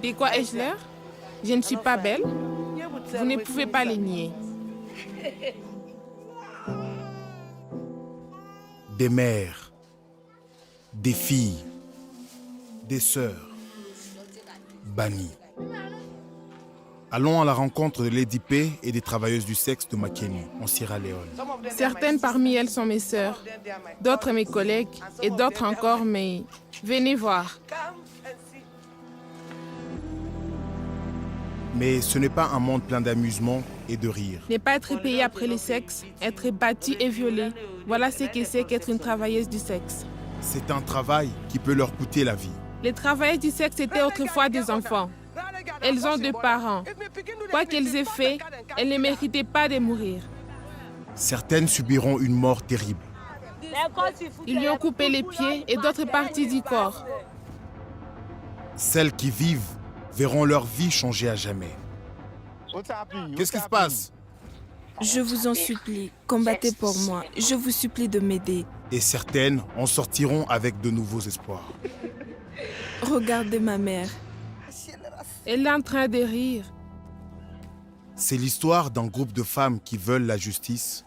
De quoi ai-je l'air? Je ne suis pas belle? Vous ne pouvez pas les nier. Des mères, des filles, des sœurs, bannies. Allons à la rencontre de Lady P et des travailleuses du sexe de Makeni, en Sierra Leone. Certaines parmi elles sont mes sœurs, d'autres mes collègues et d'autres encore mes... Venez voir. Mais ce n'est pas un monde plein d'amusement et de rire. Ne pas être payé après le sexe, être battu et violé, voilà ce que c'est qu'être une travailleuse du sexe. C'est un travail qui peut leur coûter la vie. Les travailleuses du sexe étaient autrefois des enfants. Elles ont deux parents. Quoi qu'elles aient fait, elles ne méritaient pas de mourir. Certaines subiront une mort terrible. Ils lui ont coupé les pieds et d'autres parties du corps. Celles qui vivent verront leur vie changer à jamais. Qu'est-ce qui se passe? Je vous en supplie, combattez pour moi. Je vous supplie de m'aider. Et certaines en sortiront avec de nouveaux espoirs. Regardez ma mère. Elle est en train de rire. C'est l'histoire d'un groupe de femmes qui veulent la justice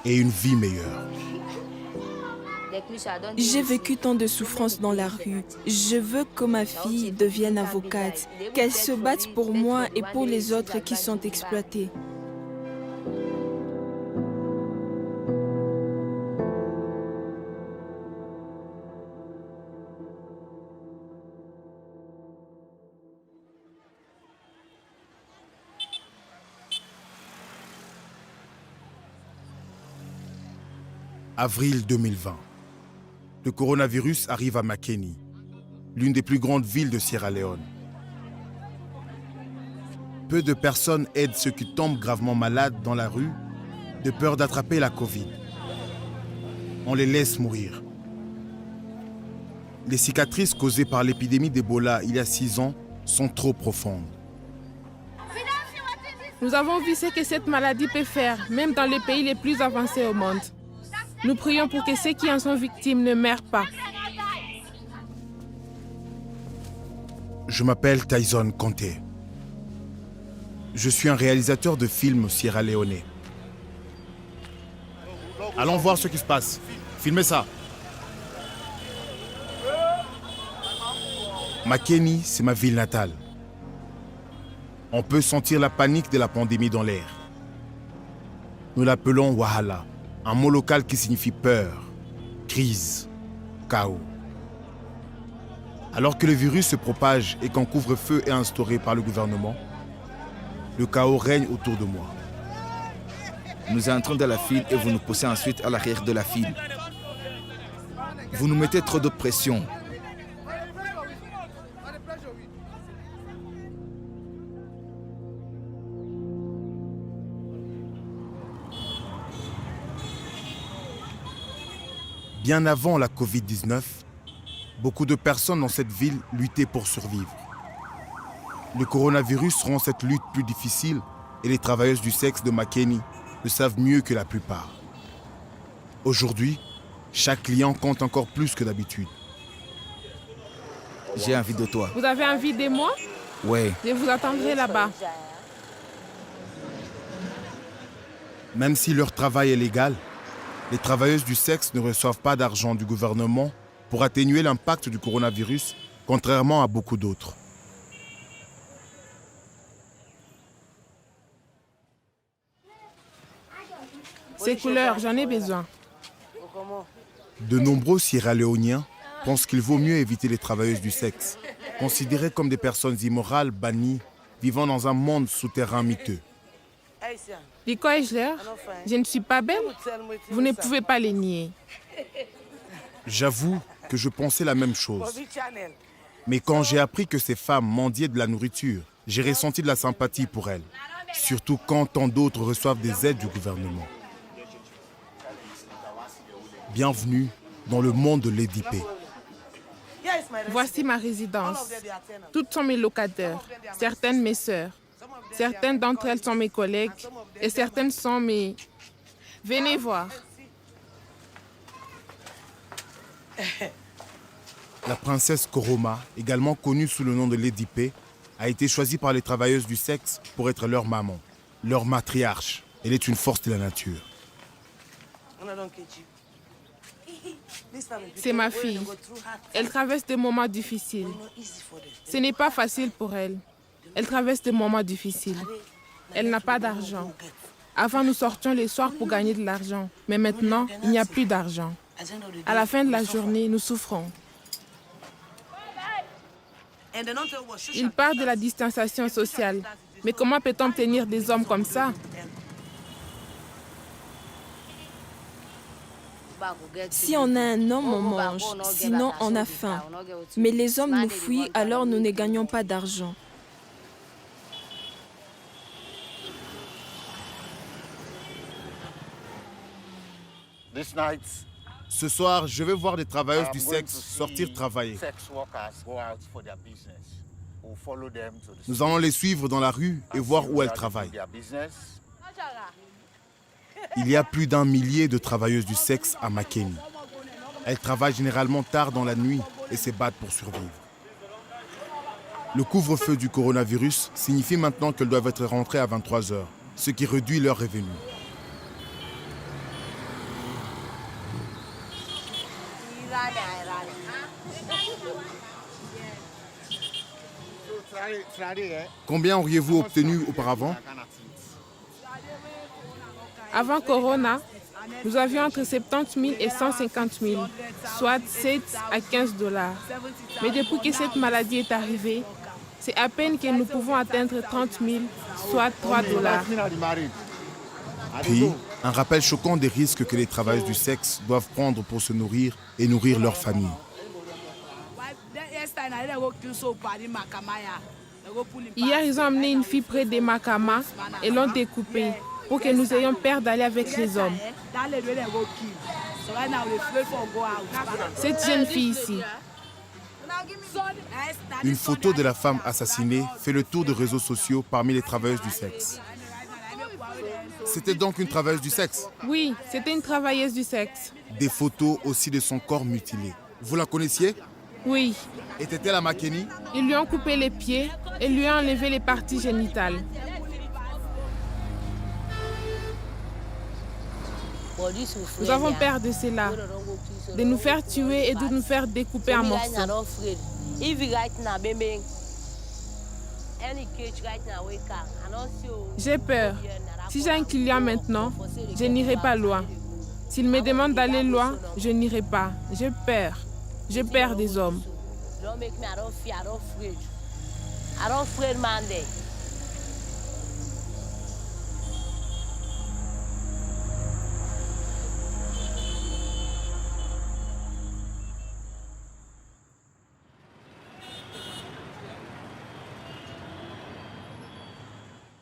et une vie meilleure. J'ai vécu tant de souffrances dans la rue. Je veux que ma fille devienne avocate, qu'elle se batte pour moi et pour les autres qui sont exploités. Avril 2020. Le coronavirus arrive à Makeni, l'une des plus grandes villes de Sierra Leone. Peu de personnes aident ceux qui tombent gravement malades dans la rue de peur d'attraper la Covid. On les laisse mourir. Les cicatrices causées par l'épidémie d'Ebola il y a 6 ans sont trop profondes. Nous avons vu ce que cette maladie peut faire, même dans les pays les plus avancés au monde. Nous prions pour que ceux qui en sont victimes ne meurent pas. Je m'appelle Tyson Conté. Je suis un réalisateur de films sierra-léonais. Allons voir ce qui se passe. Filmez ça. Makeni, c'est ma ville natale. On peut sentir la panique de la pandémie dans l'air. Nous l'appelons Wahala, un mot local qui signifie peur, crise, chaos. Alors que le virus se propage et qu'un couvre-feu est instauré par le gouvernement, le chaos règne autour de moi. Nous entrons dans la file et vous nous poussez ensuite à l'arrière de la file. Vous nous mettez trop de pression. Bien avant la Covid-19, beaucoup de personnes dans cette ville luttaient pour survivre. Le coronavirus rend cette lutte plus difficile et les travailleuses du sexe de Makeni le savent mieux que la plupart. Aujourd'hui, chaque client compte encore plus que d'habitude. J'ai envie de toi. Vous avez envie de moi? Ouais. Je vous attendrai là-bas. Même si leur travail est légal, les travailleuses du sexe ne reçoivent pas d'argent du gouvernement pour atténuer l'impact du coronavirus, contrairement à beaucoup d'autres. Ces couleurs, j'en ai besoin. De nombreux Sierra-Léoniens pensent qu'il vaut mieux éviter les travailleuses du sexe, considérées comme des personnes immorales, bannies, vivant dans un monde souterrain miteux. De quoi ai-je l'air? Je ne suis pas belle? Vous ne pouvez pas les nier. J'avoue que je pensais la même chose. Mais quand j'ai appris que ces femmes mendiaient de la nourriture, j'ai ressenti de la sympathie pour elles. Surtout quand tant d'autres reçoivent des aides du gouvernement. Bienvenue dans le monde de Lady P. Voici ma résidence. Toutes sont mes locataires, certaines mes sœurs. Certaines d'entre elles sont mes collègues et certaines sont mes... Venez voir. La princesse Koroma, également connue sous le nom de Lady P, a été choisie par les travailleuses du sexe pour être leur maman, leur matriarche. Elle est une force de la nature. C'est ma fille. Elle traverse des moments difficiles. Ce n'est pas facile pour elle. Elle traverse des moments difficiles. Elle n'a pas d'argent. Avant, nous sortions les soirs pour gagner de l'argent. Mais maintenant, il n'y a plus d'argent. À la fin de la journée, nous souffrons. Il parle de la distanciation sociale. Mais comment peut-on obtenir des hommes comme ça? Si on a un homme, on mange, sinon on a faim. Mais les hommes nous fuient, alors nous ne gagnons pas d'argent. Ce soir, je vais voir des travailleuses du sexe sortir travailler. Nous allons les suivre dans la rue et voir où elles travaillent. Il y a plus d'1 millier de travailleuses du sexe à Makeni. Elles travaillent généralement tard dans la nuit et se battent pour survivre. Le couvre-feu du coronavirus signifie maintenant qu'elles doivent être rentrées à 23 heures, ce qui réduit leurs revenus. Combien auriez-vous obtenu auparavant? Avant Corona, nous avions entre 70 000 et 150 000, soit 7 à 15 $. Mais depuis que cette maladie est arrivée, c'est à peine que nous pouvons atteindre 30 000, soit 3 $. Puis, un rappel choquant des risques que les travailleuses du sexe doivent prendre pour se nourrir et nourrir leur famille. Hier, ils ont amené une fille près des Makama et l'ont découpée pour que nous ayons peur d'aller avec les hommes. Cette jeune fille ici. Une photo de la femme assassinée fait le tour des réseaux sociaux parmi les travailleuses du sexe. C'était donc une travailleuse du sexe? Oui, c'était une travailleuse du sexe. Des photos aussi de son corps mutilé. Vous la connaissiez? Oui. Était-elle à Makeni? Ils lui ont coupé les pieds et lui ont enlevé les parties génitales. Nous avons peur de cela, de nous faire tuer et de nous faire découper en morceaux. J'ai peur. Si j'ai un client maintenant, je n'irai pas loin. S'il me demande d'aller loin, je n'irai pas. J'ai peur. J'ai peur des hommes.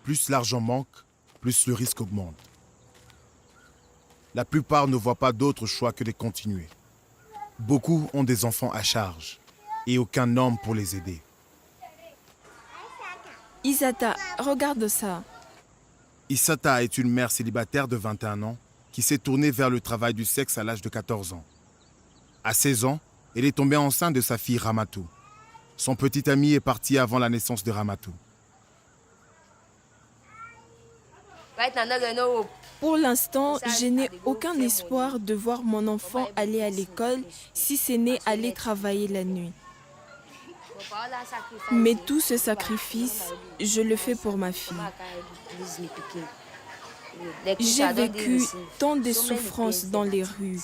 Plus l'argent manque, plus le risque augmente. La plupart ne voient pas d'autre choix que de continuer. Beaucoup ont des enfants à charge et aucun homme pour les aider. Isata, regarde ça. Isata est une mère célibataire de 21 ans qui s'est tournée vers le travail du sexe à l'âge de 14 ans. À 16 ans, elle est tombée enceinte de sa fille Ramatou. Son petit ami est parti avant la naissance de Ramatou. Pour l'instant, je n'ai aucun espoir de voir mon enfant aller à l'école si ce n'est aller travailler la nuit. Mais tout ce sacrifice, je le fais pour ma fille. J'ai vécu tant de souffrances dans les rues.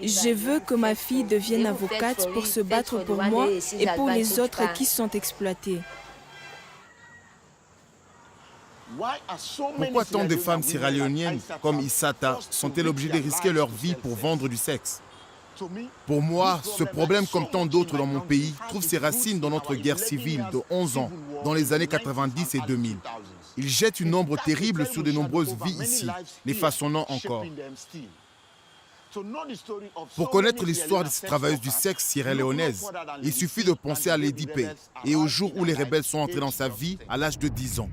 Je veux que ma fille devienne avocate pour se battre pour moi et pour les autres qui sont exploités. Pourquoi tant de femmes sierra-léoniennes comme Isata sont-elles obligées de risquer leur vie pour vendre du sexe? Pour moi, ce problème, comme tant d'autres dans mon pays, trouve ses racines dans notre guerre civile de 11 ans, dans les années 90 et 2000. Il jette une ombre terrible sur de nombreuses vies ici, les façonnant encore. Pour connaître l'histoire de ces travailleuses du sexe sierra-léonaises, il suffit de penser à Lady P et au jour où les rebelles sont entrés dans sa vie à l'âge de 10 ans.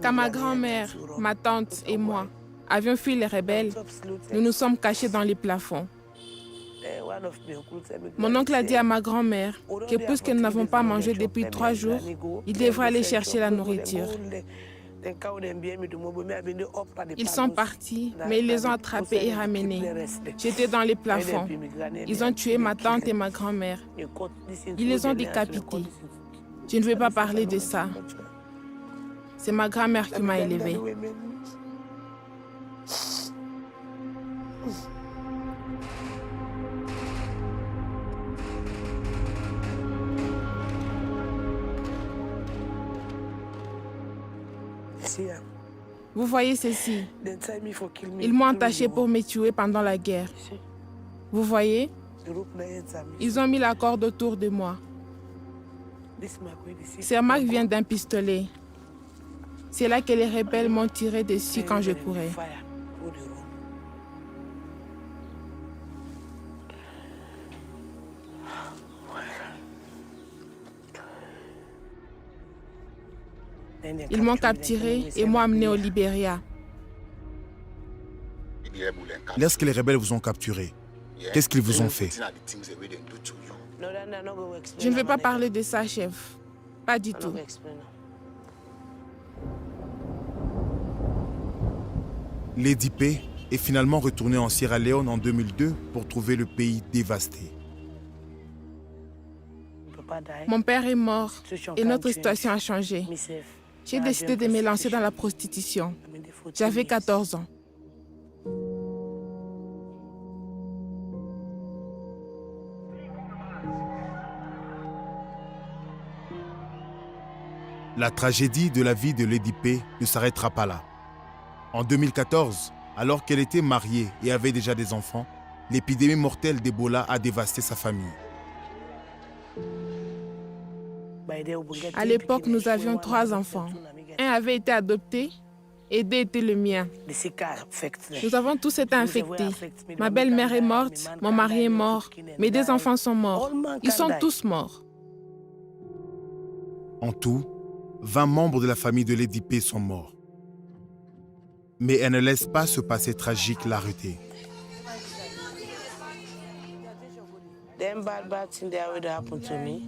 Quand ma grand-mère, ma tante et moi avions fui les rebelles, nous nous sommes cachés dans les plafonds. Mon oncle a dit à ma grand-mère que puisque nous n'avons pas mangé depuis 3 jours, il devrait aller chercher la nourriture. Ils sont partis, mais ils les ont attrapés et ramenés. J'étais dans les plafonds. Ils ont tué ma tante et ma grand-mère. Ils les ont décapités. Je ne vais pas parler de ça. C'est ma grand-mère qui m'a élevée. Vous voyez ceci. Ils m'ont attaché pour me tuer pendant la guerre. Vous voyez? Ils ont mis la corde autour de moi. Cette marque vient d'un pistolet. C'est là que les rebelles m'ont tiré dessus quand je courais. Ils m'ont capturé et m'ont amené au Libéria. Lorsque les rebelles vous ont capturé, qu'est-ce qu'ils vous ont fait? Je ne vais pas parler de ça, chef. Pas du tout. Lady P est finalement retournée en Sierra Leone en 2002 pour trouver le pays dévasté. Mon père est mort et notre situation a changé. J'ai décidé de me lancer dans la prostitution. J'avais 14 ans. La tragédie de la vie de Lady P ne s'arrêtera pas là. En 2014, alors qu'elle était mariée et avait déjà des enfants, l'épidémie mortelle d'Ebola a dévasté sa famille. À l'époque, nous avions 3 enfants. Un avait été adopté et 2 étaient le mien. Nous avons tous été infectés. Ma belle-mère est morte, mon mari est mort, mes 2 enfants sont morts. Ils sont tous morts. En tout, 20 membres de la famille de Lady P sont morts. Mais elle ne laisse pas ce passé tragique l'arrêter.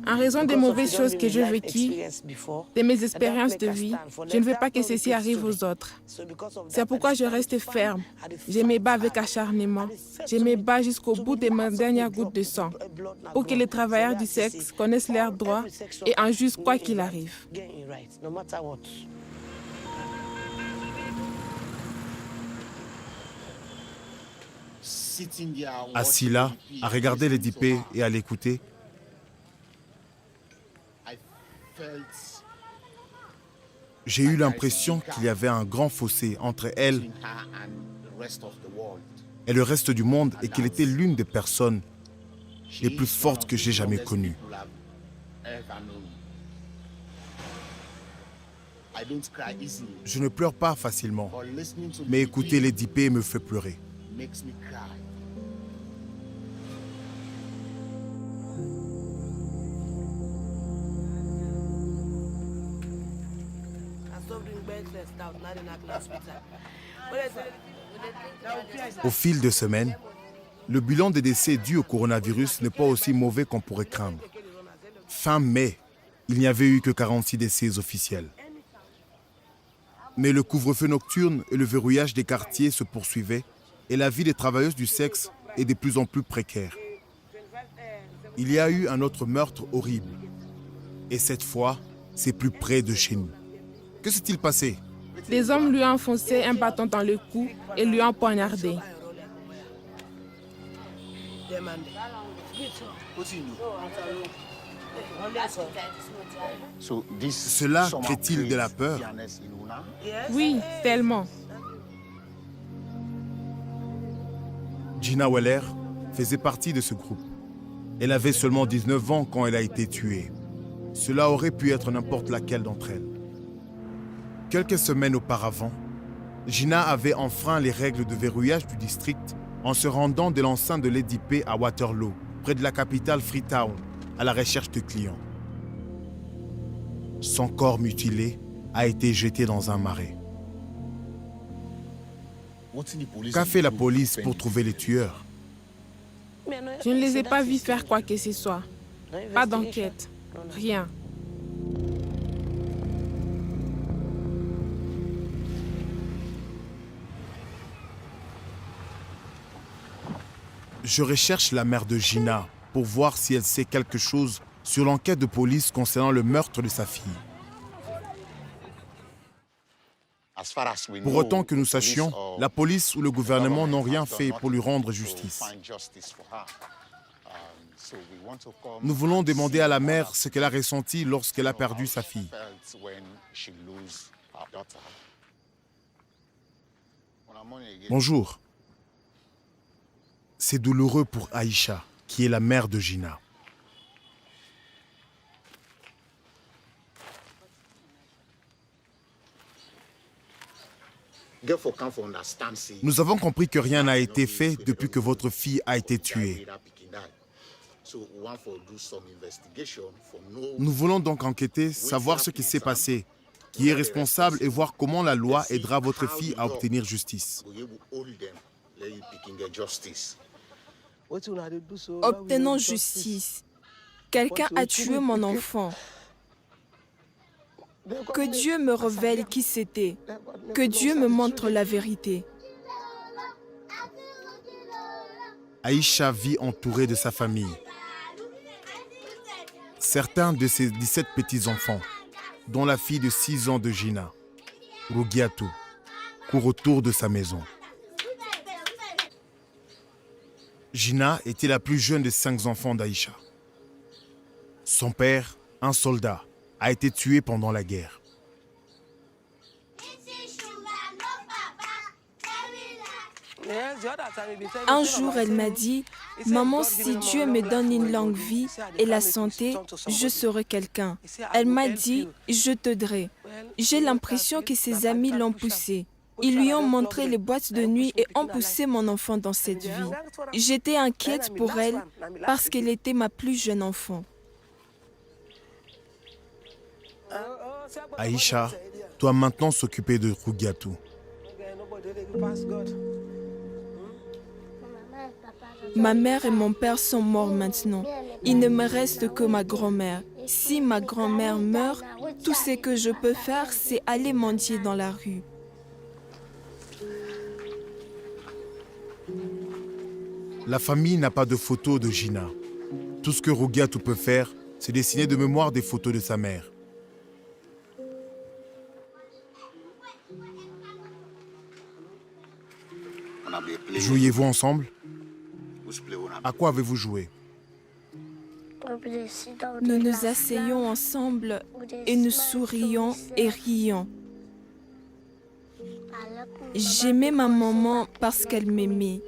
En raison des mauvaises choses que j'ai vécues, de mes expériences de vie, je ne veux pas que ceci arrive aux autres. C'est pourquoi je reste ferme. Je me bats avec acharnement. Je me bats jusqu'au bout de ma dernière goutte de sang pour que les travailleurs du sexe connaissent leurs droits et en jouissent quoi qu'il arrive. Assis là, à regarder Lady P et à l'écouter, j'ai eu l'impression qu'il y avait un grand fossé entre elle et le reste du monde et qu'elle était l'une des personnes les plus fortes que j'ai jamais connues. Je ne pleure pas facilement, mais écouter Lady P me fait pleurer. Au fil des semaines, le bilan des décès dus au coronavirus n'est pas aussi mauvais qu'on pourrait craindre. Fin mai, il n'y avait eu que 46 décès officiels. Mais le couvre-feu nocturne et le verrouillage des quartiers se poursuivaient et la vie des travailleuses du sexe est de plus en plus précaire. Il y a eu un autre meurtre horrible. Et cette fois, c'est plus près de chez nous. Que s'est-il passé? Les hommes lui ont enfoncé un bâton dans le cou et lui ont poignardé. Cela crée-t-il de la peur? Oui, tellement. Gina Weller faisait partie de ce groupe. Elle avait seulement 19 ans quand elle a été tuée. Cela aurait pu être n'importe laquelle d'entre elles. Quelques semaines auparavant, Gina avait enfreint les règles de verrouillage du district en se rendant de l'enceinte de Lady P à Waterloo, près de la capitale Freetown, à la recherche de clients. Son corps mutilé, a été jetée dans un marais. Qu'a fait la police pour trouver les tueurs? Je ne les ai pas vus faire quoi que ce soit. Pas d'enquête. Rien. Je recherche la mère de Gina pour voir si elle sait quelque chose sur l'enquête de police concernant le meurtre de sa fille. Pour autant que nous sachions, la police ou le gouvernement n'ont rien fait pour lui rendre justice. Nous voulons demander à la mère ce qu'elle a ressenti lorsqu'elle a perdu sa fille. Bonjour. C'est douloureux pour Aïcha, qui est la mère de Gina. Nous avons compris que rien n'a été fait depuis que votre fille a été tuée. Nous voulons donc enquêter, savoir ce qui s'est passé, qui est responsable et voir comment la loi aidera votre fille à obtenir justice. Obtenons justice. Quelqu'un a tué mon enfant. Que Dieu me révèle qui c'était. Que Dieu me montre la vérité. Aïcha vit entourée de sa famille. Certains de ses 17 petits-enfants, dont la fille de 6 ans de Gina, Rugiatou, courent autour de sa maison. Gina était la plus jeune des 5 enfants d'Aïcha. Son père, un soldat, a été tué pendant la guerre. Un jour, elle m'a dit, « Maman, si Dieu me donne une longue vie et la santé, je serai quelqu'un. » Elle m'a dit, « Je t'aiderai. » J'ai l'impression que ses amis l'ont poussée. Ils lui ont montré les boîtes de nuit et ont poussé mon enfant dans cette vie. J'étais inquiète pour elle parce qu'elle était ma plus jeune enfant. Aïcha doit maintenant s'occuper de Rugiatou. Ma mère et mon père sont morts maintenant. Il ne me reste que ma grand-mère. Si ma grand-mère meurt, tout ce que je peux faire, c'est aller mendier dans la rue. La famille n'a pas de photos de Gina. Tout ce que Rugiatou peut faire, c'est dessiner de mémoire des photos de sa mère. Jouiez-vous ensemble? À quoi avez-vous joué? Nous nous asseyons ensemble et nous sourions et rions. J'aimais ma maman parce qu'elle m'aimait.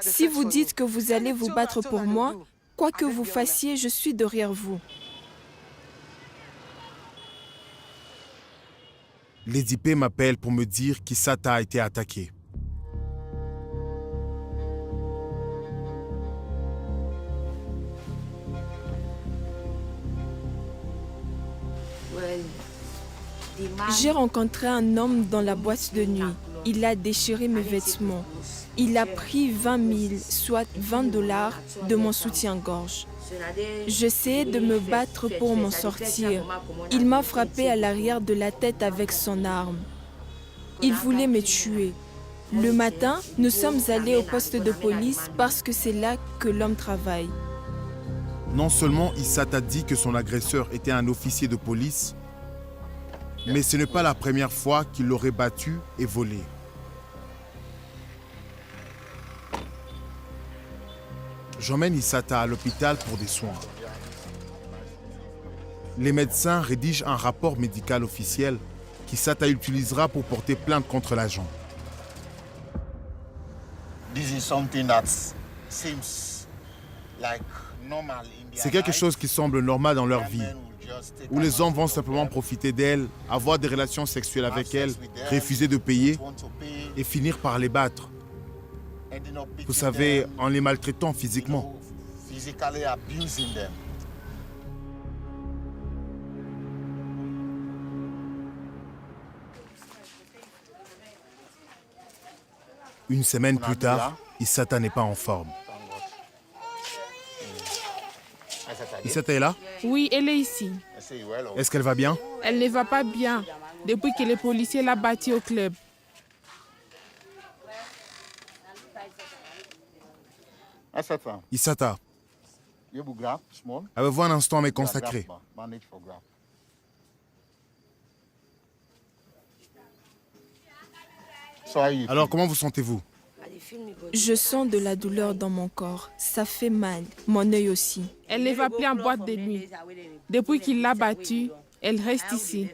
Si vous dites que vous allez vous battre pour moi, quoi que vous fassiez, je suis derrière vous. Lady P m'appelle pour me dire qu'Issata a été attaqué. J'ai rencontré un homme dans la boîte de nuit. Il a déchiré mes vêtements. Il a pris 20 000, soit $20 de mon soutien-gorge. J'essayais de me battre pour m'en sortir. Il m'a frappé à l'arrière de la tête avec son arme. Il voulait me tuer. Le matin, nous sommes allés au poste de police parce que c'est là que l'homme travaille. Non seulement Issata dit que son agresseur était un officier de police, mais ce n'est pas la première fois qu'il l'aurait battu et volé. J'emmène Issata à l'hôpital pour des soins. Les médecins rédigent un rapport médical officiel qu'Issata utilisera pour porter plainte contre l'agent. C'est quelque chose qui semble normal dans leur vie, où les hommes vont simplement profiter d'elle, avoir des relations sexuelles avec elle, refuser de payer et finir par les battre. Vous savez, en les maltraitant physiquement. Une semaine plus tard, Issata n'est pas en forme. Issata est là? Oui, elle est ici. Est-ce qu'elle va bien? Elle ne va pas bien depuis que les policiers l'ont bâtie au club. Issata, avez-vous un instant à me consacrer? Alors, comment vous sentez-vous? Je sens de la douleur dans mon corps. Ça fait mal. Mon œil aussi. Elle ne va plus en boîte de nuit. Depuis qu'il l'a battue, elle reste ici.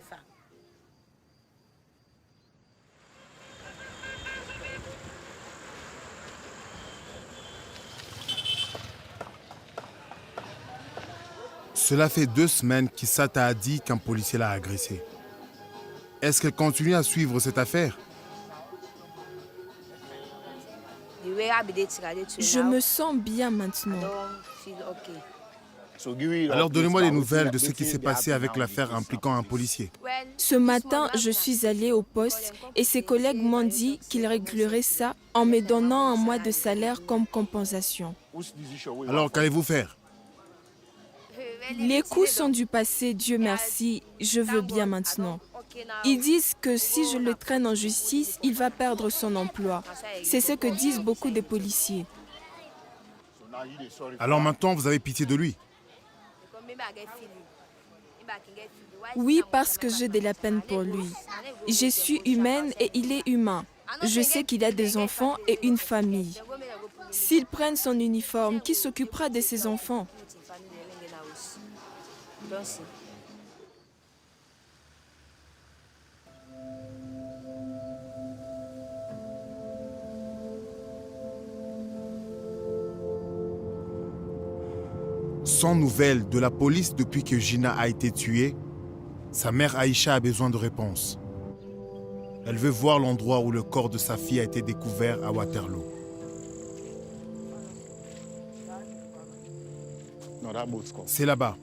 Cela fait 2 semaines qu'Issata a dit qu'un policier l'a agressée. Est-ce qu'elle continue à suivre cette affaire? Je me sens bien maintenant. Alors donnez-moi des nouvelles de ce qui s'est passé avec l'affaire impliquant un policier. Ce matin, je suis allée au poste et ses collègues m'ont dit qu'ils régleraient ça en me donnant un mois de salaire comme compensation. Alors qu'allez-vous faire? Les coups sont du passé, Dieu merci, je veux bien maintenant. Ils disent que si je le traîne en justice, il va perdre son emploi. C'est ce que disent beaucoup de policiers. Alors maintenant, vous avez pitié de lui? Oui, parce que j'ai de la peine pour lui. Je suis humaine et il est humain. Je sais qu'il a des enfants et une famille. S'ils prennent son uniforme, qui s'occupera de ses enfants? Sans nouvelles de la police depuis que Gina a été tuée, sa mère Aïcha a besoin de réponses. Elle veut voir l'endroit où le corps de sa fille a été découvert à Waterloo. C'est là-bas.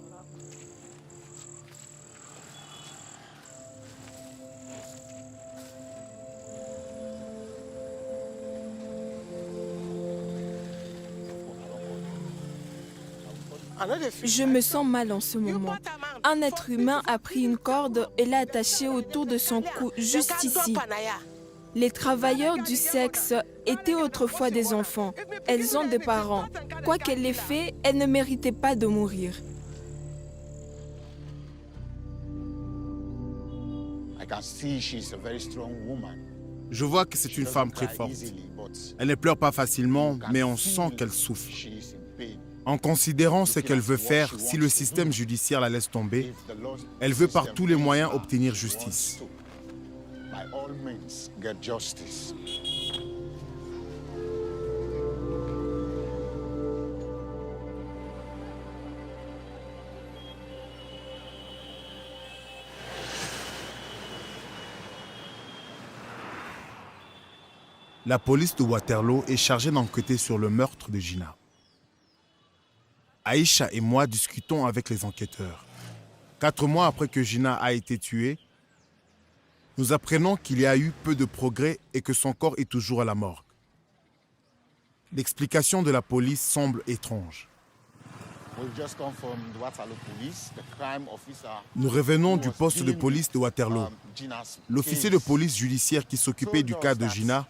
Je me sens mal en ce moment. Un être humain a pris une corde et l'a attachée autour de son cou, juste ici. Les travailleurs du sexe étaient autrefois des enfants. Elles ont des parents. Quoi qu'elle ait fait, elle ne méritait pas de mourir. Je vois que c'est une femme très forte. Elle ne pleure pas facilement, mais on sent qu'elle souffre. En considérant ce qu'elle veut faire, si le système judiciaire la laisse tomber, elle veut par tous les moyens obtenir justice. La police de Waterloo est chargée d'enquêter sur le meurtre de Gina. Aïcha et moi discutons avec les enquêteurs. 4 mois après que Gina a été tuée, nous apprenons qu'il y a eu peu de progrès et que son corps est toujours à la morgue. L'explication de la police semble étrange. Nous revenons du poste de police de Waterloo. L'officier de police judiciaire qui s'occupait du cas de Gina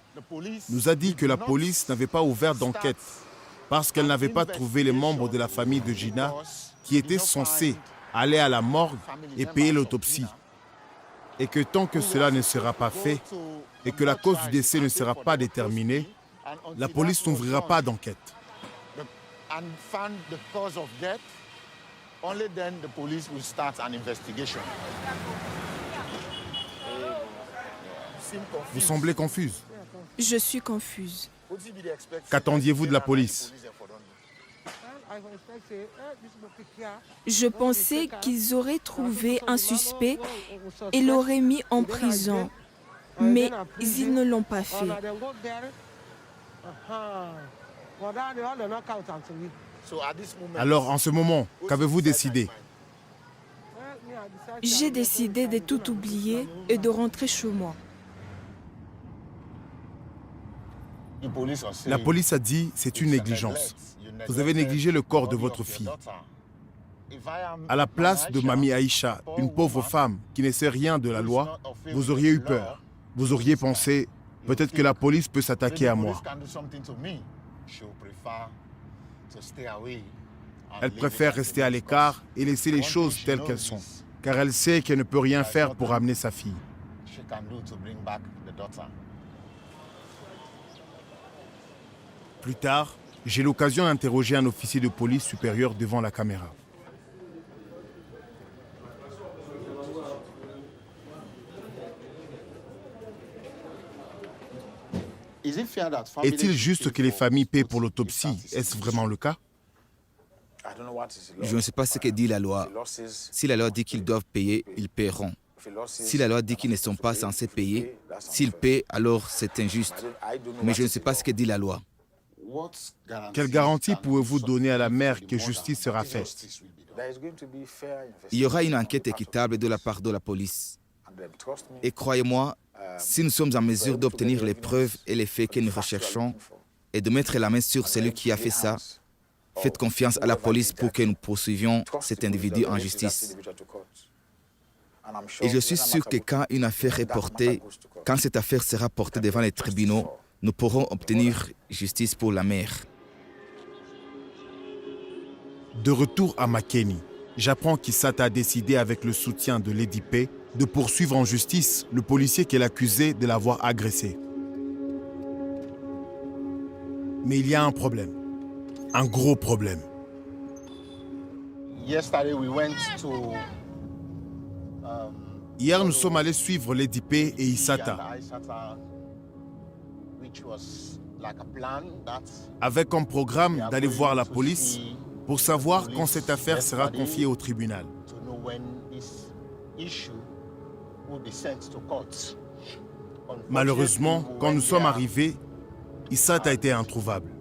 nous a dit que la police n'avait pas ouvert d'enquête parce qu'elle n'avait pas trouvé les membres de la famille de Gina qui étaient censés aller à la morgue et payer l'autopsie. Et que tant que cela ne sera pas fait et que la cause du décès ne sera pas déterminée, la police n'ouvrira pas d'enquête. Vous semblez confuse. Je suis confuse. Qu'attendiez-vous de la police? Je pensais qu'ils auraient trouvé un suspect et l'auraient mis en prison. Mais ils ne l'ont pas fait. Alors, en ce moment, qu'avez-vous décidé? J'ai décidé de tout oublier et de rentrer chez moi. La police a dit c'est une négligence. Vous avez négligé le corps de votre fille. À la place de Mamie Aïcha, une pauvre femme qui ne sait rien de la loi, vous auriez eu peur. Vous auriez pensé, peut-être que la police peut s'attaquer à moi. Elle préfère rester à l'écart et laisser les choses telles qu'elles sont, car elle sait qu'elle ne peut rien faire pour ramener sa fille. Plus tard, j'ai l'occasion d'interroger un officier de police supérieur devant la caméra. Est-il juste que les familles paient pour l'autopsie? Est-ce vraiment le cas? Je ne sais pas ce que dit la loi. Si la loi dit qu'ils doivent payer, ils paieront. Si la loi dit qu'ils ne sont pas censés payer, s'ils paient, alors c'est injuste. Mais je ne sais pas ce que dit la loi. Quelle garantie pouvez-vous donner à la mère que justice sera faite? Il y aura une enquête équitable de la part de la police. Et croyez-moi, si nous sommes en mesure d'obtenir les preuves et les faits que nous recherchons et de mettre la main sur celui qui a fait ça, faites confiance à la police pour que nous poursuivions cet individu en justice. Et je suis sûr que quand une affaire est portée, quand cette affaire sera portée devant les tribunaux, nous pourrons obtenir justice pour la mère. De retour à Makeni, j'apprends qu'Issata a décidé, avec le soutien de Lady P, de poursuivre en justice le policier qu'elle accusait de l'avoir agressé. Mais il y a un problème. Un gros problème. Hier, nous sommes allés suivre Lady P et Issata, avec comme programme d'aller voir la police pour savoir quand cette affaire sera confiée au tribunal. Malheureusement, quand nous sommes arrivés, Issata était introuvable.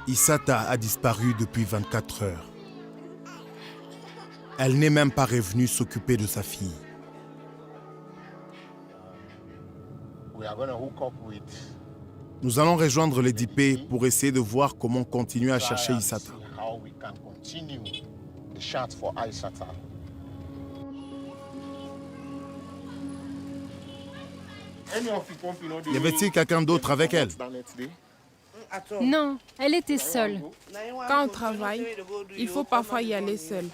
Issata a disparu depuis 24 heures. Elle n'est même pas revenue s'occuper de sa fille. Nous allons rejoindre Lady P pour essayer de voir comment continuer à chercher Issata. Y avait-il quelqu'un d'autre avec elle? Non, elle était seule. Quand on travaille, il faut parfois y aller seul.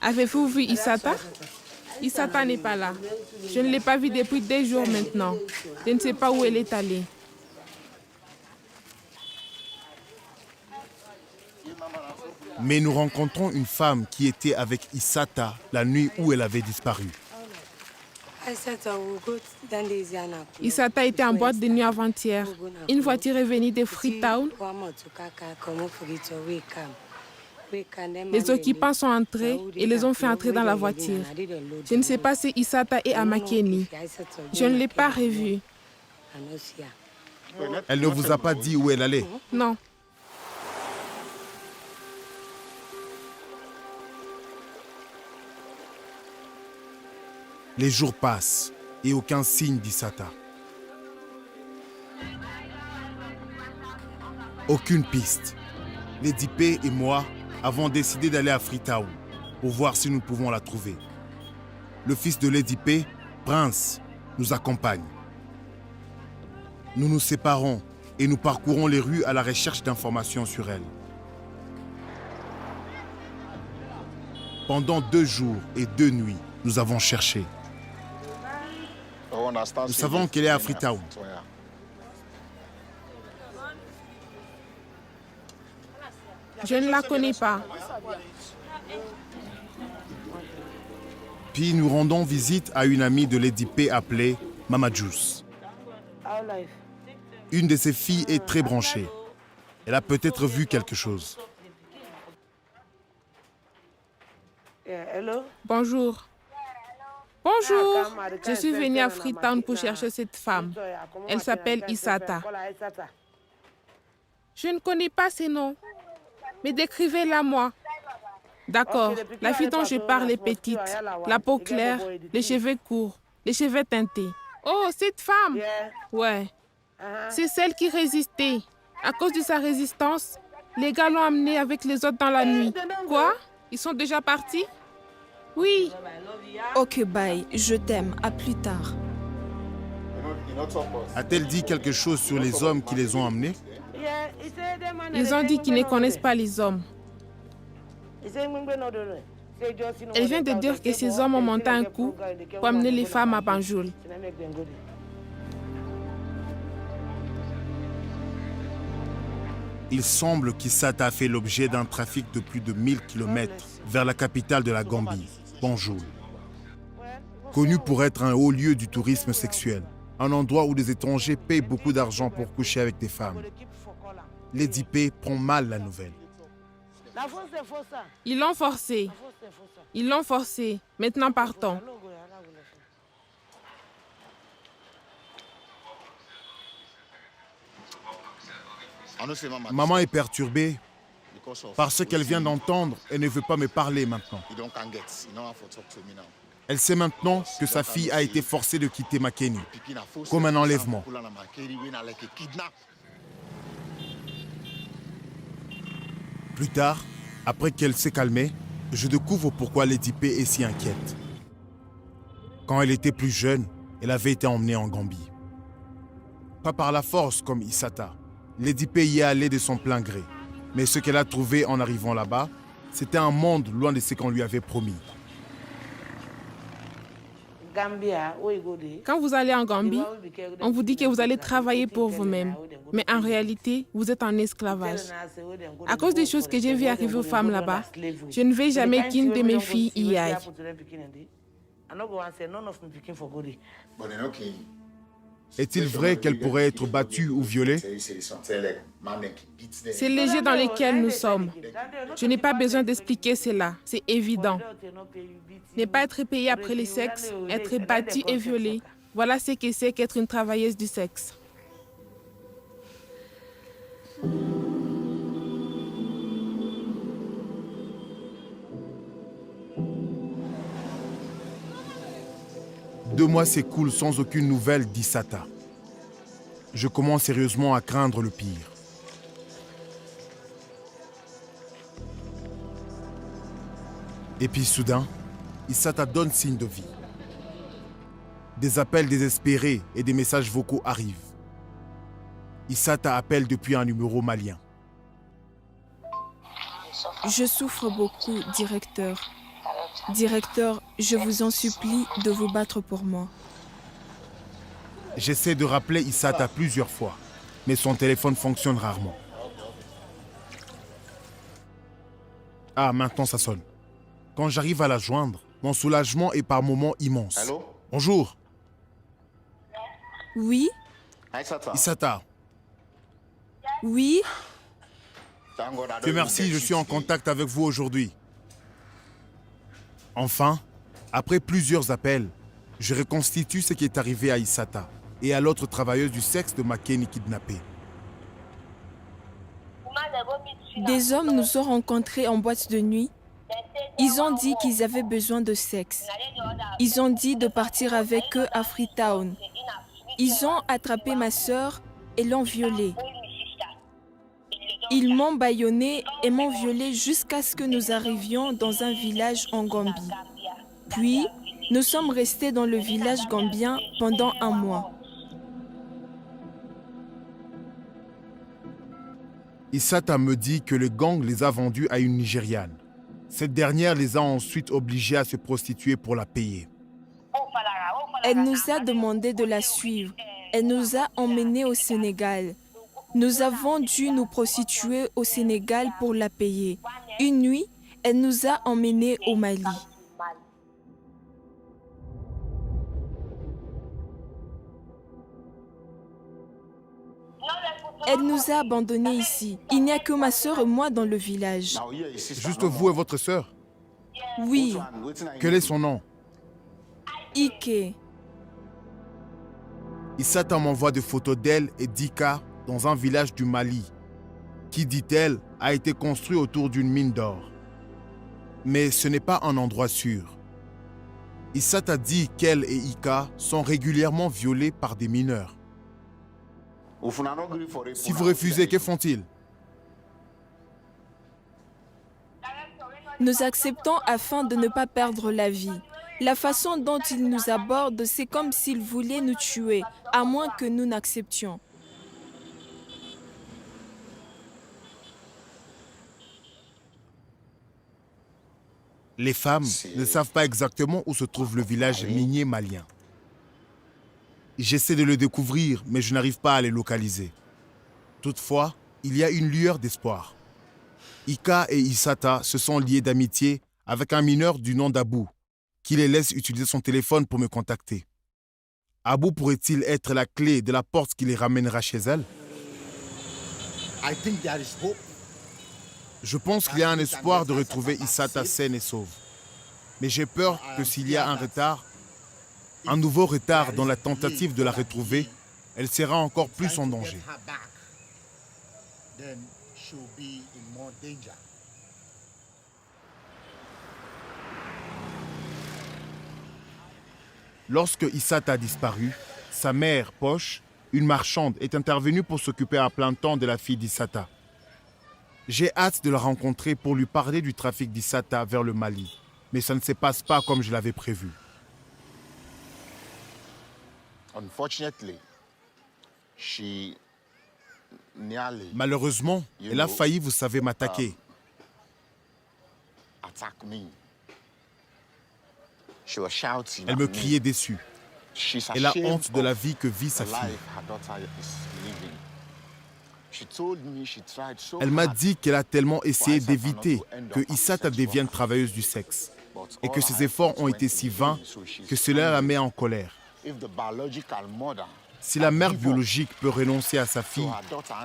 Avez-vous vu Issata? Issata n'est pas là. Je ne l'ai pas vue depuis des jours maintenant. Je ne sais pas où elle est allée. Mais nous rencontrons une femme qui était avec Issata la nuit où elle avait disparu. Issata était en boîte de nuit avant-hier. Une voiture est venue de Freetown. Les occupants sont entrés et les ont fait entrer dans la voiture. Je ne sais pas si Issata est à Makeni. Je ne l'ai pas revue. Elle ne vous a pas dit où elle allait? Non. Les jours passent et aucun signe d'Issata. Aucune piste. Lady P et moi avons décidé d'aller à Freetown pour voir si nous pouvons la trouver. Le fils de Lady P, Prince, nous accompagne. Nous nous séparons et nous parcourons les rues à la recherche d'informations sur elle. Pendant 2 jours et 2 nuits, nous avons cherché. Nous savons qu'elle est à Freetown. Je ne la connais pas. Puis nous rendons visite à une amie de Lady P appelée Mama Juice. Une de ses filles est très branchée. Elle a peut-être vu quelque chose. Bonjour. Bonjour, je suis venue à Freetown pour chercher cette femme. Elle s'appelle Issata. Je ne connais pas ses noms, mais décrivez-la moi. D'accord, la fille dont je parle est petite, la peau claire, les cheveux courts, les cheveux teintés. Oh, cette femme! Ouais, c'est celle qui résistait. À cause de sa résistance, les gars l'ont amenée avec les autres dans la nuit. Quoi? Ils sont déjà partis? Oui. Ok, bye, je t'aime, à plus tard. A-t-elle dit quelque chose sur les hommes qui les ont emmenés? Ils ont dit qu'ils ne connaissent pas les hommes. Elle vient de dire que ces hommes ont monté un coup pour amener les femmes à Banjul. Il semble qu'Issata a fait l'objet d'un trafic de plus de 1000 km vers la capitale de la Gambie, Banjul. Connu pour être un haut lieu du tourisme sexuel, un endroit où des étrangers payent beaucoup d'argent pour coucher avec des femmes. Lady P prend mal la nouvelle. Ils l'ont forcé. Ils l'ont forcé. Maintenant partons. Maman est perturbée par ce qu'elle vient d'entendre et ne veut pas me parler maintenant. Elle sait maintenant que sa fille a été forcée de quitter Makeni, comme un enlèvement. Plus tard, après qu'elle s'est calmée, je découvre pourquoi Lady P est si inquiète. Quand elle était plus jeune, elle avait été emmenée en Gambie. Pas par la force comme Issata. Lady P y est allée de son plein gré. Mais ce qu'elle a trouvé en arrivant là-bas, c'était un monde loin de ce qu'on lui avait promis. Quand vous allez en Gambie, on vous dit que vous allez travailler pour vous-même. Mais en réalité, vous êtes en esclavage. À cause des choses que j'ai vues arriver aux femmes là-bas, je ne veux jamais qu'une de mes filles y aille. Est-il vrai qu'elle pourrait être battue ou violée? C'est le jeu dans lequel nous sommes. Je n'ai pas besoin d'expliquer cela, c'est évident. Ne pas être payé après le sexe, être battue et violée, voilà ce que c'est qu'être une travailleuse du sexe. Deux mois s'écoulent sans aucune nouvelle d'Issata. Je commence sérieusement à craindre le pire. Et puis soudain, Issata donne signe de vie. Des appels désespérés et des messages vocaux arrivent. Issata appelle depuis un numéro malien. Je souffre beaucoup, directeur. Directeur, je vous en supplie de vous battre pour moi. J'essaie de rappeler Issata plusieurs fois, mais son téléphone fonctionne rarement. Ah, maintenant ça sonne. Quand j'arrive à la joindre, mon soulagement est par moments immense. Allô? Bonjour. Oui? Issata. Oui? Dieu merci, je suis en contact avec vous aujourd'hui. Enfin, après plusieurs appels, je reconstitue ce qui est arrivé à Issata et à l'autre travailleuse du sexe de Makeni kidnappée. Des hommes nous ont rencontrés en boîte de nuit. Ils ont dit qu'ils avaient besoin de sexe. Ils ont dit de partir avec eux à Freetown. Ils ont attrapé ma sœur et l'ont violée. Ils m'ont bâillonné et m'ont violée jusqu'à ce que nous arrivions dans un village en Gambie. Puis, nous sommes restés dans le village gambien pendant un mois. Issata me dit que le gang les a vendus à une Nigériane. Cette dernière les a ensuite obligés à se prostituer pour la payer. Elle nous a demandé de la suivre. Elle nous a emmenés au Sénégal. Nous avons dû nous prostituer au Sénégal pour la payer. Une nuit, elle nous a emmenés au Mali. Elle nous a abandonnés ici. Il n'y a que ma sœur et moi dans le village. Juste vous et votre sœur? Oui, Quel est son nom? Ike. Issata m'envoie des photos d'elle et d'Ika dans un village du Mali, qui, dit-elle, a été construit autour d'une mine d'or. Mais ce n'est pas un endroit sûr. Issata dit qu'elle et Ika sont régulièrement violés par des mineurs. Si vous refusez, que font-ils? Nous acceptons afin de ne pas perdre la vie. La façon dont ils nous abordent, c'est comme s'ils voulaient nous tuer, à moins que nous n'acceptions. Les femmes ne savent pas exactement où se trouve le village minier malien. J'essaie de le découvrir, mais je n'arrive pas à les localiser. Toutefois, il y a une lueur d'espoir. Ika et Issata se sont liés d'amitié avec un mineur du nom d'Abou, qui les laisse utiliser son téléphone pour me contacter. Abou pourrait-il être la clé de la porte qui les ramènera chez elle? Je pense qu'il y a un espoir de retrouver Issata saine et sauve. Mais j'ai peur que s'il y a un nouveau retard dans la tentative de la retrouver, elle sera encore plus en danger. Lorsque Issata a disparu, sa mère, Poche, une marchande, est intervenue pour s'occuper à plein temps de la fille d'Issata. J'ai hâte de la rencontrer pour lui parler du trafic d'Issata vers le Mali, mais ça ne se passe pas comme je l'avais prévu. Malheureusement, elle a failli, vous savez, m'attaquer. Elle me criait dessus. Elle a honte de la vie que vit sa fille. Elle m'a dit qu'elle a tellement essayé d'éviter que Issata devienne travailleuse du sexe et que ses efforts ont été si vains que cela la met en colère. Si la mère biologique peut renoncer à sa fille,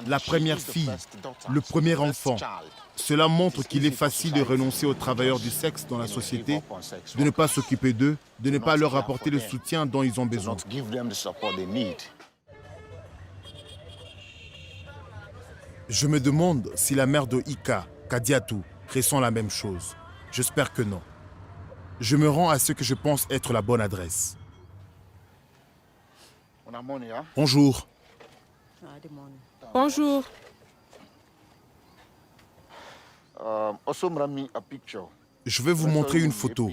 la première fille, le premier enfant, cela montre qu'il est facile de renoncer aux travailleurs du sexe dans la société, de ne pas s'occuper d'eux, de ne pas leur apporter le soutien dont ils ont besoin. Je me demande si la mère de Ika, Kadiatou, ressent la même chose. J'espère que non. Je me rends à ce que je pense être la bonne adresse. Bonjour. Bonjour. Je vais vous montrer une photo.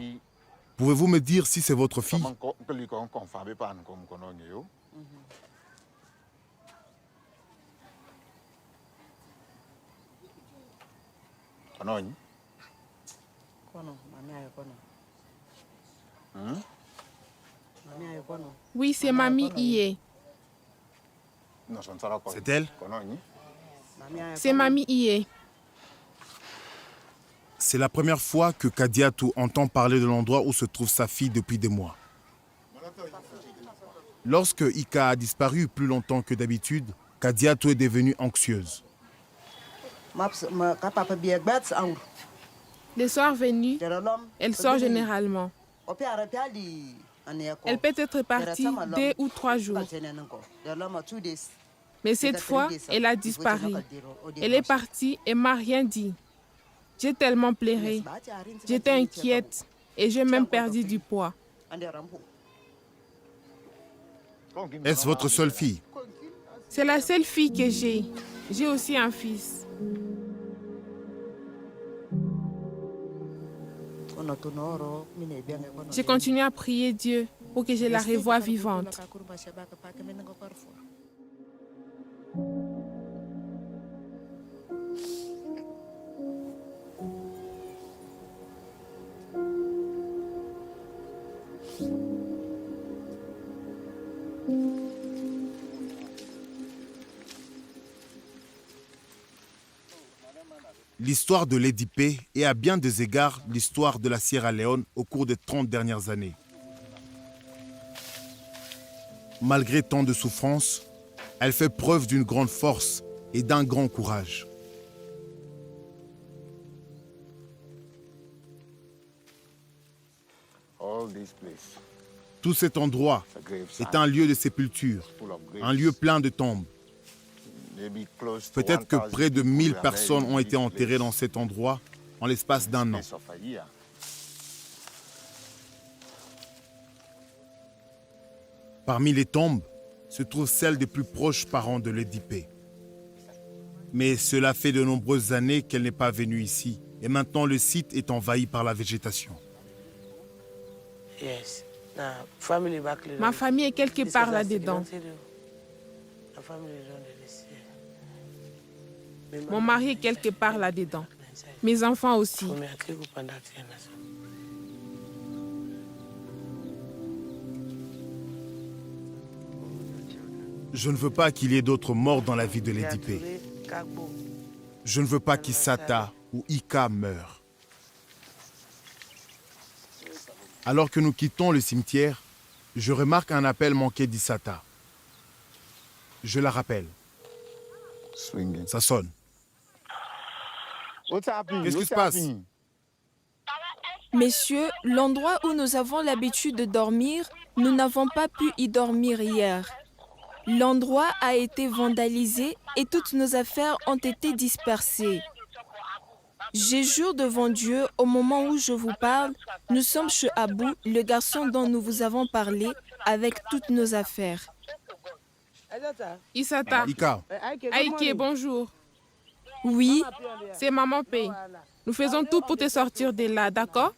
Pouvez-vous me dire si c'est votre fille? Oui, c'est Mamie Ié. C'est elle? C'est Mamie Ié. C'est la première fois que Kadiatou entend parler de l'endroit où se trouve sa fille depuis des mois. Lorsque Ika a disparu plus longtemps que d'habitude, Kadiatou est devenue anxieuse. Les soirs venus, elle sort généralement. Elle peut être partie 2 ou 3 jours. Mais cette fois, elle a disparu. Elle est partie et m'a rien dit. J'ai tellement pleuré. J'étais inquiète et j'ai même perdu du poids. Est-ce votre seule fille? C'est la seule fille que j'ai. J'ai aussi un fils. J'ai continué à prier Dieu pour que je la revoie vivante. L'histoire de Lady P est à bien des égards l'histoire de la Sierra Leone au cours des 30 dernières années. Malgré tant de souffrances, elle fait preuve d'une grande force et d'un grand courage. Tout cet endroit est un lieu de sépulture, un lieu plein de tombes. Peut-être que près de 1000 personnes ont été enterrées dans cet endroit en l'espace d'un an. Parmi les tombes se trouvent celles des plus proches parents de Lady P. Mais cela fait de nombreuses années qu'elle n'est pas venue ici. Et maintenant, le site est envahi par la végétation. Ma famille est quelque part là-dedans. Mon mari est quelque part là-dedans. Mes enfants aussi. Je ne veux pas qu'il y ait d'autres morts dans la vie de Lady P. Je ne veux pas qu'Issata ou Ika meurent. Alors que nous quittons le cimetière, je remarque un appel manqué d'Issata. Je la rappelle. Ça sonne. Qu'est-ce qui se passe? Messieurs, l'endroit où nous avons l'habitude de dormir, nous n'avons pas pu y dormir hier. L'endroit a été vandalisé et toutes nos affaires ont été dispersées. Je jure devant Dieu, au moment où je vous parle, nous sommes chez Abou, le garçon dont nous vous avons parlé, avec toutes nos affaires. Issata. Ika. Aïké, bonjour. Oui, C'est Maman P. Nous faisons tout pour te sortir de là, d'accord?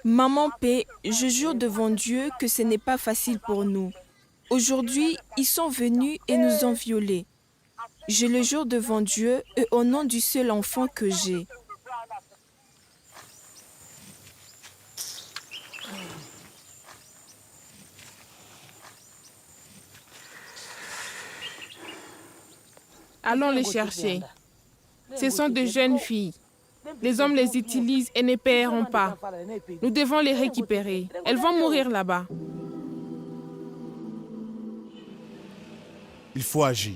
Maman P, je jure devant Dieu que ce n'est pas facile pour nous. Aujourd'hui, ils sont venus et nous ont violés. Je le jure devant Dieu et au nom du seul enfant que j'ai. Allons les chercher. Ce sont de jeunes filles. Les hommes les utilisent et ne paieront pas. Nous devons les récupérer. Elles vont mourir là-bas. Il faut agir.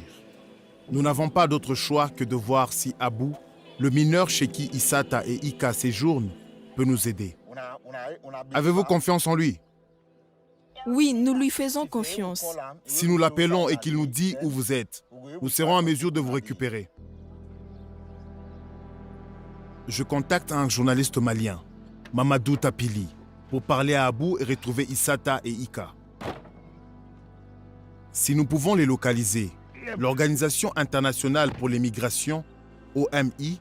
Nous n'avons pas d'autre choix que de voir si Abou, le mineur chez qui Issata et Ika séjournent, peut nous aider. Avez-vous confiance en lui? Oui, nous lui faisons confiance. Si nous l'appelons et qu'il nous dit où vous êtes, nous serons en mesure de vous récupérer. Je contacte un journaliste malien, Mamadou Tapili, pour parler à Abou et retrouver Issata et Ika. Si nous pouvons les localiser, l'Organisation internationale pour les migrations, OMI,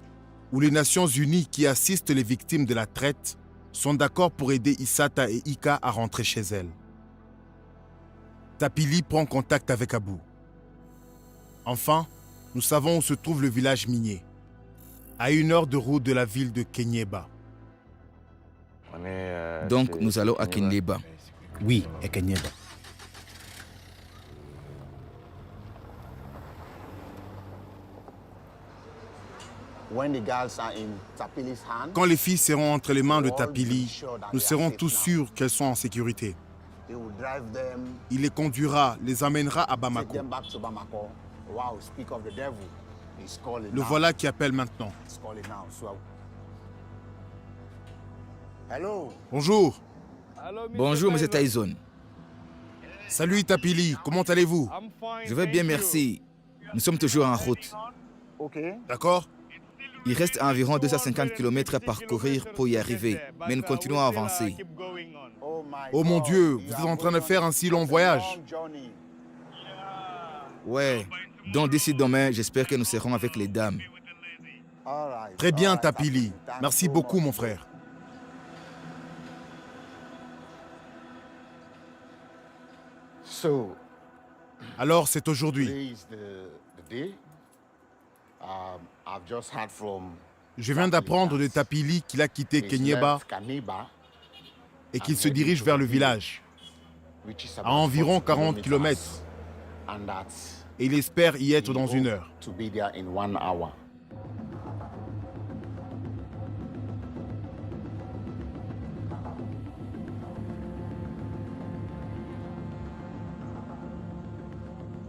ou les Nations unies qui assistent les victimes de la traite, sont d'accord pour aider Issata et Ika à rentrer chez elles. Tapili prend contact avec Abou. Enfin, nous savons où se trouve le village minier, à 1 heure de route de la ville de Kenyeba. Donc nous allons à Kenyeba. Oui, à Kenyeba. Quand les filles seront entre les mains de Tapili, nous serons tous sûrs qu'elles sont en sécurité. Il les conduira, les amènera à Bamako. Le voilà qui appelle maintenant. Bonjour. Bonjour, M. Tyson. Salut Tapili, comment allez-vous? Je vais bien, merci. Nous sommes toujours en route. D'accord? Il reste environ 250 km à parcourir pour y arriver, mais nous continuons à avancer. Oh mon Dieu, vous êtes en train de faire un si long voyage. Ouais, donc d'ici demain, j'espère que nous serons avec les dames. Très bien Tapili, merci beaucoup mon frère. Alors c'est aujourd'hui. Je viens d'apprendre de Tapili qu'il a quitté Kenyeba et qu'il se dirige vers le village, à environ 40 km. Et il espère y être dans 1 heure.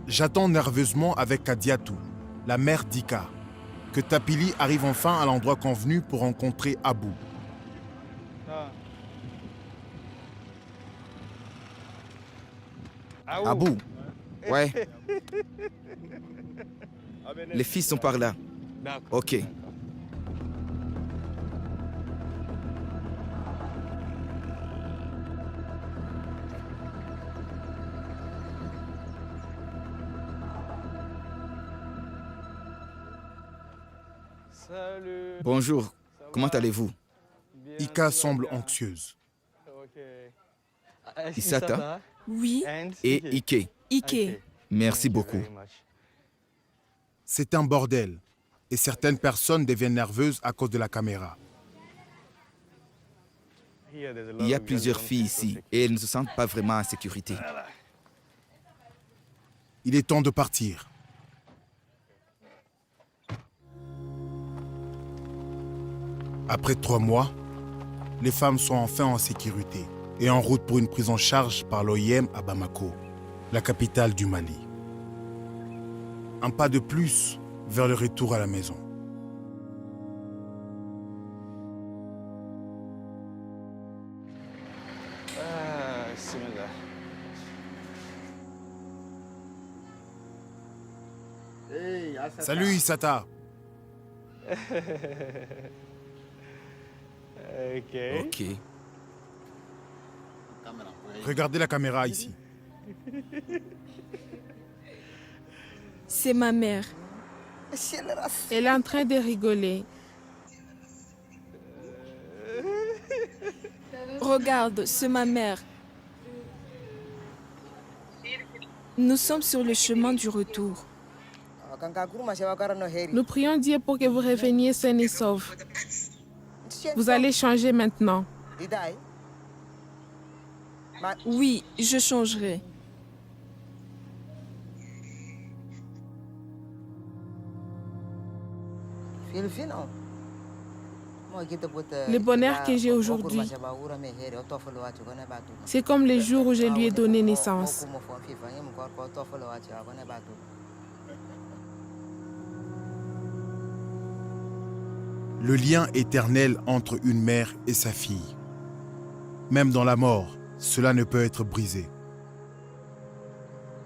J'attends nerveusement avec Kadiatou, la mère d'Ika, que Tapili arrive enfin à l'endroit convenu pour rencontrer Abou. À bout. Ouais. Les filles sont par là. Ok. Bonjour. Comment allez-vous? Ika semble anxieuse. Isata Oui, et Ike. Ike. Merci beaucoup. C'est un bordel. Et certaines personnes deviennent nerveuses à cause de la caméra. Il y a plusieurs filles ici et elles ne se sentent pas vraiment en sécurité. Il est temps de partir. Après 3 mois, les femmes sont enfin en sécurité et en route pour une prise en charge par l'OIM à Bamako, la capitale du Mali. Un pas de plus vers le retour à la maison. Salut Isata. Ok. Regardez la caméra ici. C'est ma mère. Elle est en train de rigoler. Regarde, c'est ma mère. Nous sommes sur le chemin du retour. Nous prions Dieu pour que vous reveniez sains et saufs. Vous allez changer maintenant. Oui, je changerai. Le bonheur que j'ai aujourd'hui, c'est comme le jour où je lui ai donné naissance. Le lien éternel entre une mère et sa fille. Même dans la mort, cela ne peut être brisé.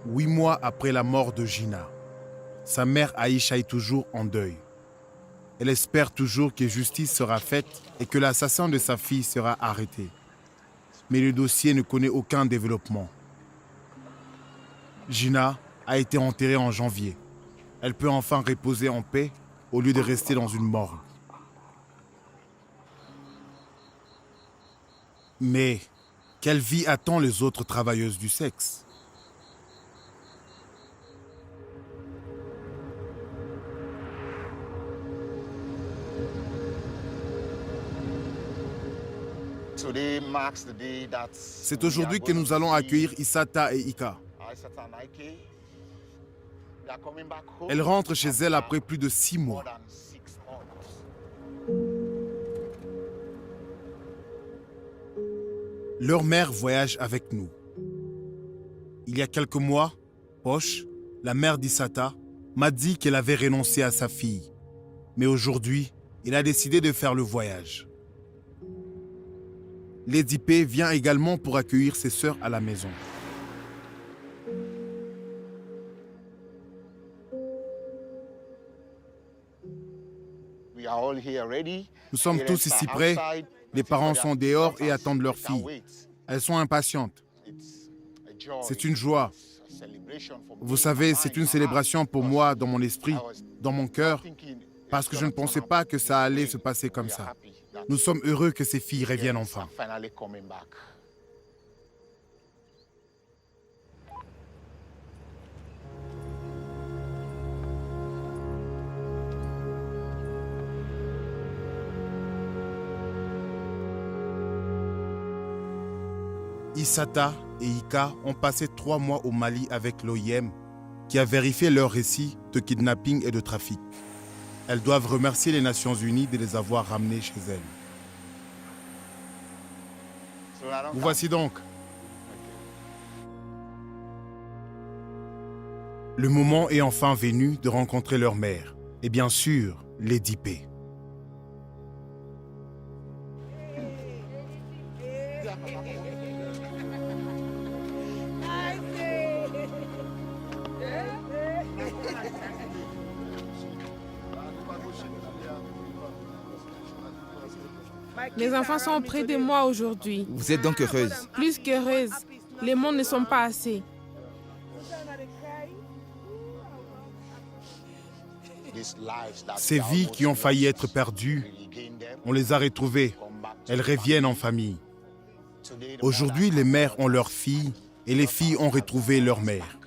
8 mois après la mort de Gina, sa mère Aïcha est toujours en deuil. Elle espère toujours que justice sera faite et que l'assassin de sa fille sera arrêté. Mais le dossier ne connaît aucun développement. Gina a été enterrée en janvier. Elle peut enfin reposer en paix au lieu de rester dans une morgue. Mais quelle vie attend les autres travailleuses du sexe? C'est aujourd'hui que nous allons accueillir Isata et Ika. Elle rentre chez elle après plus de 6 mois. Leur mère voyage avec nous. Il y a quelques mois, Poche, la mère d'Isata, m'a dit qu'elle avait renoncé à sa fille. Mais aujourd'hui, elle a décidé de faire le voyage. Lady P vient également pour accueillir ses sœurs à la maison. Nous sommes tous ici prêts. Les parents sont dehors et attendent leur fille. Elles sont impatientes. C'est une joie. Vous savez, c'est une célébration pour moi dans mon esprit, dans mon cœur, parce que je ne pensais pas que ça allait se passer comme ça. Nous sommes heureux que ces filles reviennent enfin. Isata et Ika ont passé 3 mois au Mali avec l'OIM, qui a vérifié leur récit de kidnapping et de trafic. Elles doivent remercier les Nations Unies de les avoir ramenées chez elles. Vous voici donc. Le moment est enfin venu de rencontrer leur mère. Et bien sûr, Lady P. Mes enfants sont près de moi aujourd'hui. Vous êtes donc heureuse? Plus qu'heureuse. Les mots ne sont pas assez. Ces vies qui ont failli être perdues, on les a retrouvées. Elles reviennent en famille. Aujourd'hui, les mères ont leurs filles et les filles ont retrouvé leur mère.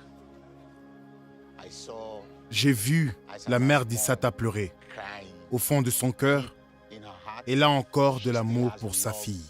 J'ai vu la mère d'Issata pleurer. Au fond de son cœur, elle a encore de l'amour pour sa fille.